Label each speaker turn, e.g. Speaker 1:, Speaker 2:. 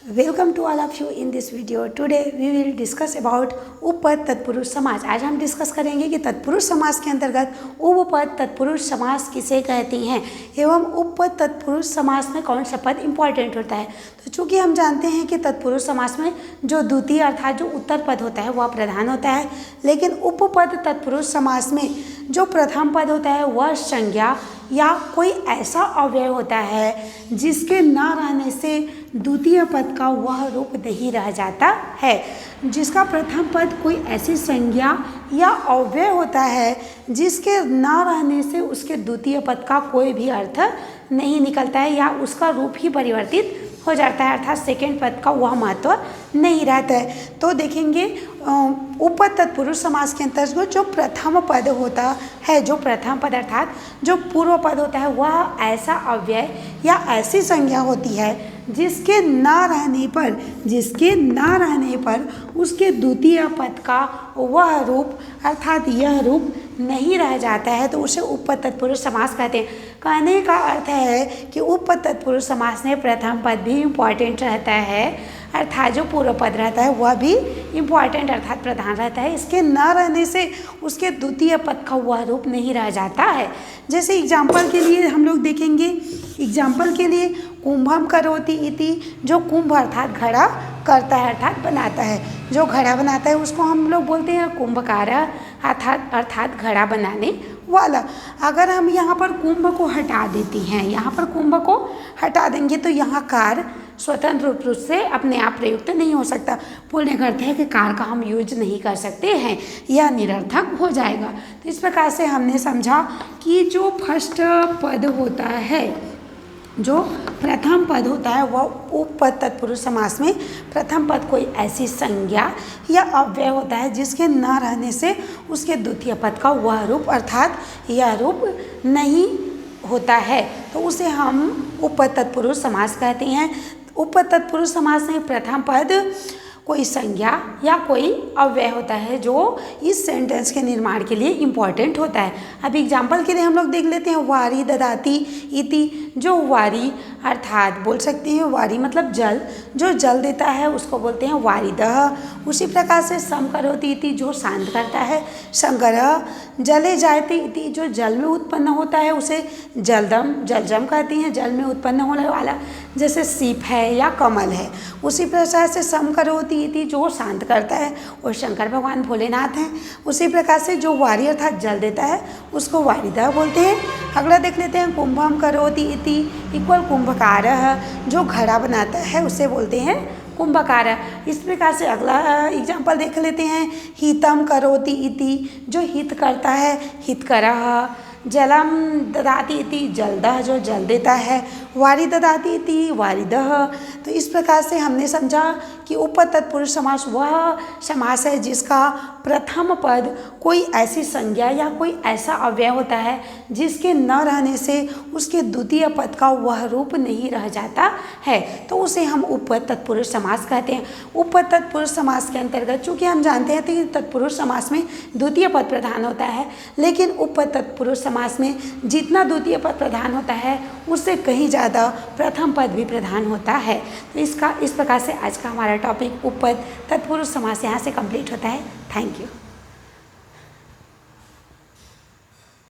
Speaker 1: Welcome to all of you in this video. Today we will discuss about उपपद तत्पुरुष समास। आज हम डिस्कस करेंगे कि तत्पुरुष समास के अंतर्गत उपपद तत्पुरुष समास किसे कहते हैं एवं उपपद तत्पुरुष समास में कौन सा पद इंपॉर्टेंट होता है। तो चूंकि हम जानते हैं कि तत्पुरुष समास में जो द्वितीय अर्थात जो उत्तर पद होता है वह प्रधान होता है, लेकिन उपपद तत्पुरुष समास में जो प्रथम पद होता है वह संज्ञा या कोई ऐसा अव्यय होता है जिसके न रहने से द्वितीय पद का वह रूप नहीं रह जाता है। जिसका प्रथम पद कोई ऐसी संज्ञा या अव्यय होता है जिसके न रहने से उसके द्वितीय पद का कोई भी अर्थ नहीं निकलता है या उसका रूप ही परिवर्तित हो जाता है, अर्थात सेकेंड पद का वह महत्व नहीं रहता है। तो देखेंगे उपपद तत्पुरुष समास के अंतर्गत जो प्रथम पद होता है, जो प्रथम पद अर्थात जो पूर्व पद होता है वह ऐसा अव्यय या ऐसी संज्ञा होती है जिसके न रहने पर उसके द्वितीय पद का वह रूप अर्थात यह रूप नहीं रह जाता है, तो उसे उपपद तत्पुरुष समास कहते हैं। कहने का अर्थ है कि उपपद तत्पुरुष समास में प्रथम पद भी इम्पॉर्टेंट रहता है, अर्थात जो पूर्व पद रहता है वह भी इम्पॉर्टेंट अर्थात प्रधान रहता है। इसके न रहने से उसके द्वितीय पद का वह रूप नहीं रह जाता है। जैसे एग्जाम्पल के लिए हम लोग देखेंगे, एग्जाम्पल के लिए कुंभम करोति इति, जो कुंभ अर्थात घड़ा करता है अर्थात बनाता है, जो घड़ा बनाता है उसको हम लोग बोलते हैं कुंभकार अर्थात घड़ा बनाने वाला। अगर हम यहाँ पर कुंभ को हटा देते हैं, यहाँ पर कुंभ को हटा देंगे तो यहाँ कार स्वतंत्र रूप से अपने आप प्रयुक्त नहीं हो सकता। बोलने का अर्थ है कि कार का हम यूज नहीं कर सकते हैं, यह निरर्थक हो जाएगा। तो इस प्रकार से हमने समझा कि जो फर्स्ट पद होता है, जो प्रथम पद होता है वह उपपद तत्पुरुष समास में प्रथम पद कोई ऐसी संज्ञा या अव्यय होता है जिसके न रहने से उसके द्वितीय पद का वह रूप अर्थात यह रूप नहीं होता है, तो उसे हम उपपद तत्पुरुष समास कहते हैं। उपपद तत्पुरुष समास में प्रथम पद कोई संज्ञा या कोई अव्यय होता है जो इस सेंटेंस के निर्माण के लिए इम्पॉर्टेंट होता है। अब एग्जाम्पल के लिए हम लोग देख लेते हैं वारी ददाती इति, जो वारी अर्थात बोल सकते हैं वारी मतलब जल, जो जल देता है उसको बोलते हैं वारिदः। उसी प्रकार से सम करोति इति, जो शांत करता है संगरः। जले जायते इति, जो जल में उत्पन्न होता है उसे जलदम जलजम कहते हैं, जल में उत्पन्न होने वाला, जैसे सीप है या कमल है। उसी प्रकार से सम करोति इति, जो शांत करता है और शंकर भगवान भोलेनाथ हैं। उसी प्रकार से जो वारी अर्थात जल देता है उसको वारिदः बोलते हैं। अगला देख लेते हैं कुंभम करोति इति इक्वल कुंभकारः, जो घड़ा बनाता है उसे बोलते हैं कुंभकार। इस प्रकार से अगला एग्जाम्पल देख लेते हैं हितम करोति इति, जो हित करता है हितकरः। जलम ददाति इति, जलदः, जो जल देता है। वारी ददाति इति वारिदः। तो इस प्रकार से हमने समझा कि उपपद तत्पुरुष समास वह समास है जिसका प्रथम पद कोई ऐसी संज्ञा या कोई ऐसा अव्यय होता है जिसके न रहने से उसके द्वितीय पद का वह रूप नहीं रह जाता है, तो उसे हम उपपद तत्पुरुष समास कहते हैं। उपपद तत्पुरुष समास के अंतर्गत चूँकि हम जानते हैं कि तत्पुरुष समास में द्वितीय पद प्रधान होता है, लेकिन उपपद तत्पुरुष समास में जितना द्वितीय पद प्रधान होता है उससे कहीं ज़्यादा प्रथम पद भी प्रधान होता है। तो इस प्रकार से आज का हमारा टॉपिक उपपद तत्पुरुष समास यहाँ से कंप्लीट होता है। Thank you.